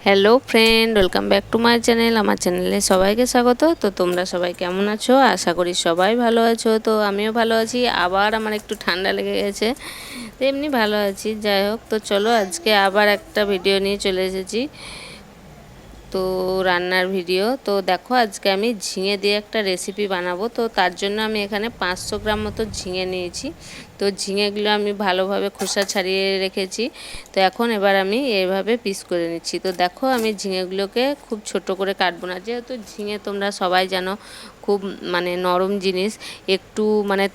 Hello friend, welcome back to my channel. আমার চ্যানেলে সবাইকে স্বাগত। তো তোমরা সবাই কেমন আছো? আশা করি সবাই ভালো আছো। তো আমিও ভালো আছি। আবার আমার একটু ঠান্ডা লেগে গেছে, তো এমনি ভালো আছি। যাই হোক, তো চলো আজকে আবার একটা ভিডিও নিয়ে চলে এসেছি। তো রান্নার ভিডিও। তো দেখো, আজকে আমি ঝিঙে দিয়ে একটা রেসিপি বানাবো। তো তার জন্য আমি এখানে 500 গ্রাম মতো ঝিঙে নিয়েছি। তো ঝিঙেগুলো আমি ভালোভাবে খোসা ছাড়িয়ে রেখেছি। তো এখন এবার আমি এইভাবে পিস করে নিচ্ছি। তো দেখো, আমি ঝিঙেগুলোকে খুব ছোট করে কাটবো না, যেহেতু ঝিঙে তোমরা সবাই জানো খুব নরম জিনিস। একটু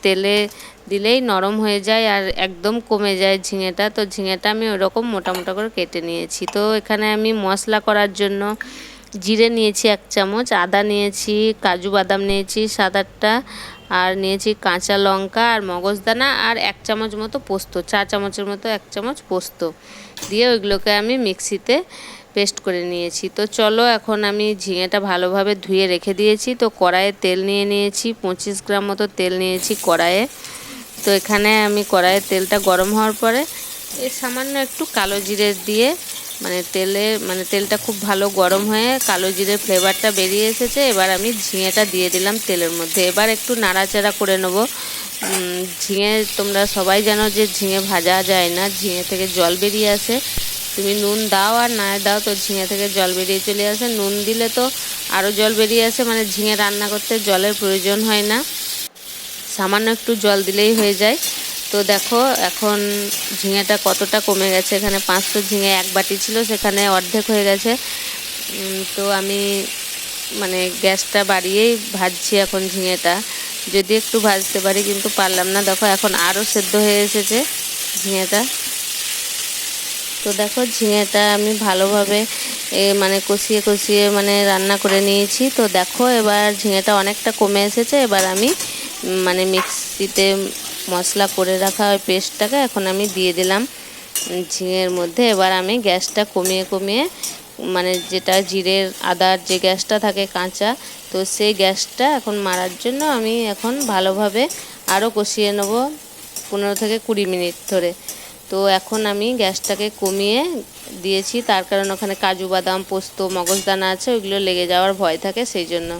তেলে দিলেই নরম হয়ে যায় আর একদম কমে যায় ঝিঙেটা। তো ঝিঙেটা আমি ওরকম মোটা মোটা করে কেটে নিয়েছি। তো এখানে আমি মশলা করার জন্য জিরে নিয়েছি 1 চামচ, আদা নিয়েছি, কাজু বাদাম নিয়েছি 7-8টা, আর নিয়েছি কাঁচা লঙ্কা আর মগজদানা, আর 1 চামচ মতো পোস্ত, 4 চামচের মতো 1 চামচ পোস্ত দিয়ে ওইগুলোকে আমি মিক্সিতে পেস্ট করে নিয়েছি। তো চলো, এখন আমি ঝিঙেটা ভালোভাবে ধুয়ে রেখে দিয়েছি। তো কড়াইয়ে তেল নিয়ে নিয়েছি, 25 গ্রাম মতো তেল নিয়েছি কড়াইয়ে। তো এখানে আমি কড়াইয়ে তেলটা গরম হওয়ার পরে সামান্য একটু কালো জিরে দিয়ে তেলটা খুব ভালো গরম হয়ে কালো জিরের ফ্লেভারটা বেরিয়ে এসেছে। এবার আমি ঝিঙেটা দিয়ে দিলাম তেলের মধ্যে। এবার একটু নাড়াচাড়া করে নেবো। ঝিঙে তোমরা সবাই জানো যে ঝিঙে ভাজা যায় না, ঝিঙে থেকে জল বেরিয়ে আসে। তুমি নুন দাও আর না দাও, তো ঝিঙে থেকে জল বেরিয়ে চলে আসে। নুন দিলে তো আরও জল বেরিয়ে আসে, ঝিঙে রান্না করতে জলের প্রয়োজন হয় না, সামান্য একটু জল দিলেই হয়ে যায়। তো দেখো এখন ঝিঙেটা কতটা কমে গেছে। এখানে 500 ঝিঙে 1 বাটি ছিল, সেখানে অর্ধেক হয়ে গেছে। তো আমি গ্যাসটা বাড়িয়েই ভাজছি এখন ঝিঙেটা। যদি একটু ভাজতে পারি, কিন্তু পারলাম না। দেখো এখন আরও সেদ্ধ হয়ে এসেছে ঝিঙেটা। তো দেখো, ঝিঙেটা আমি ভালোভাবে কষিয়ে কষিয়ে রান্না করে নিয়েছি। তো দেখো, এবার ঝিঙেটা অনেকটা কমে এসেছে। এবার আমি মিক্সিতে মশলা করে রাখা ওই পেস্টটাকে এখন আমি দিয়ে দিলাম ঝিঙের মধ্যে। এবার আমি গ্যাসটা কমিয়ে কমিয়ে যেটা জিরের আদার যে গ্যাসটা থাকে কাঁচা, তো সেই গ্যাসটা এখন মারার জন্য আমি এখন ভালোভাবে আরও কষিয়ে নেব 15 থেকে 20 মিনিট ধরে। তো এখন আমি গ্যাসটাকে কমিয়ে দিয়েছি, তার কারণ ওখানে কাজু বাদাম পোস্ত মগজদানা আছে, ওইগুলো লেগে যাওয়ার ভয় থাকে, সেই জন্য।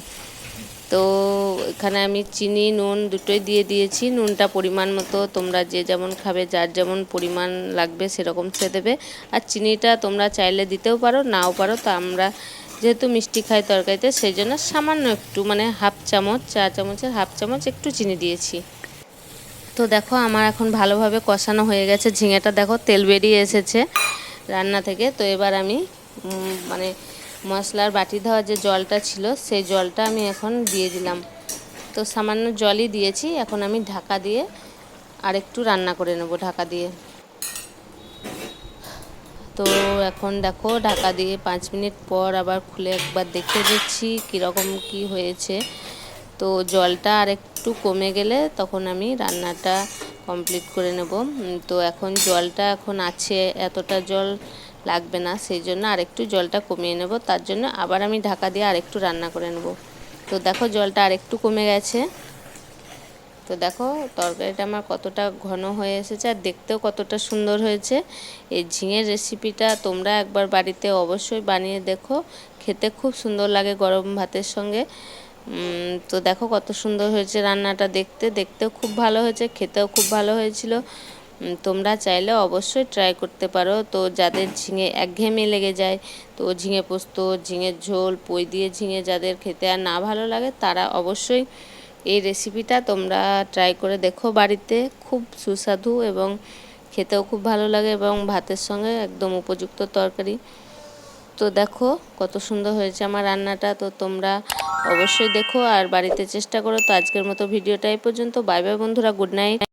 তো এখানে আমি চিনি নুন দুটোই দিয়ে দিয়েছি। নুনটা পরিমাণ মতো, তোমরা যে যেমন খাবে, যার যেমন পরিমাণ লাগবে সেরকম সে দেবে। আর চিনিটা তোমরা চাইলে দিতেও পারো, নাও পারো। তো আমরা যেহেতু মিষ্টি খাই তরকারিতে, সেই জন্য সামান্য একটু হাফ চামচ, 4 চামচের হাফ চামচ একটু চিনি দিয়েছি। তো দেখো, আমার এখন ভালোভাবে কষানো হয়ে গেছে। ঝিঙেটা দেখো তেল বেরিয়ে এসেছে রান্না থেকে। তো এবার আমি মশলার বাটি ধোয়া যে জলটা ছিল, সেই জলটা আমি এখন দিয়ে দিলাম। তো সামান্য জলই দিয়েছি। এখন আমি ঢাকা দিয়ে আরেকটু রান্না করে নেব ঢাকা দিয়ে। তো এখন দেখো, ঢাকা দিয়ে 5 মিনিট পর আবার খুলে একবার দেখে দিচ্ছি কীরকম কি হয়েছে। তো জলটা আরেকটু কমে গেলে তখন আমি রান্নাটা কমপ্লিট করে নেব। তো এখন জলটা এখন আছে, এতটা জল লাগবে না, সেই জন্য আরেকটু জলটা কমিয়ে নেব। তার জন্য আবার আমি ঢাকা দিয়ে আরেকটু রান্না করে নেব। তো দেখো, জলটা আরেকটু কমে গেছে। তো দেখো, তরকারিটা আমার কতটা ঘন হয়ে এসেছে আর দেখতেও কতটা সুন্দর হয়েছে। এই ঝিঙের রেসিপিটা তোমরা একবার বাড়িতে অবশ্যই বানিয়ে দেখো, খেতে খুব সুন্দর লাগে গরম ভাতের সঙ্গে। তো দেখো কত সুন্দর হয়েছে রান্নাটা, দেখতেও খুব ভালো হয়েছে, খেতেও খুব ভালো হয়েছিল। তোমরা চাইলে অবশ্যই ট্রাই করতে পারো। তো যাদের ঝিঙে একঘেয়েমি লেগে যায়, তো ঝিঙে পোস্ত, ঝিঙের ঝোল, পই দিয়ে ঝিঙে যাদের খেতে আর না ভালো লাগে, তারা অবশ্যই এই রেসিপিটা তোমরা ট্রাই করে দেখো বাড়িতে। খুব সুস্বাদু এবং খেতেও খুব ভালো লাগে এবং ভাতের সঙ্গে একদম উপযুক্ত তরকারি। তো দেখো কত সুন্দর হয়েছে আমার রান্নাটা। তো তোমরা অবশ্যই দেখো আর বাড়িতে চেষ্টা করো। তো আজকের মতো ভিডিওটা এই পর্যন্ত। বাই বাই বন্ধুরা, গুড নাইট।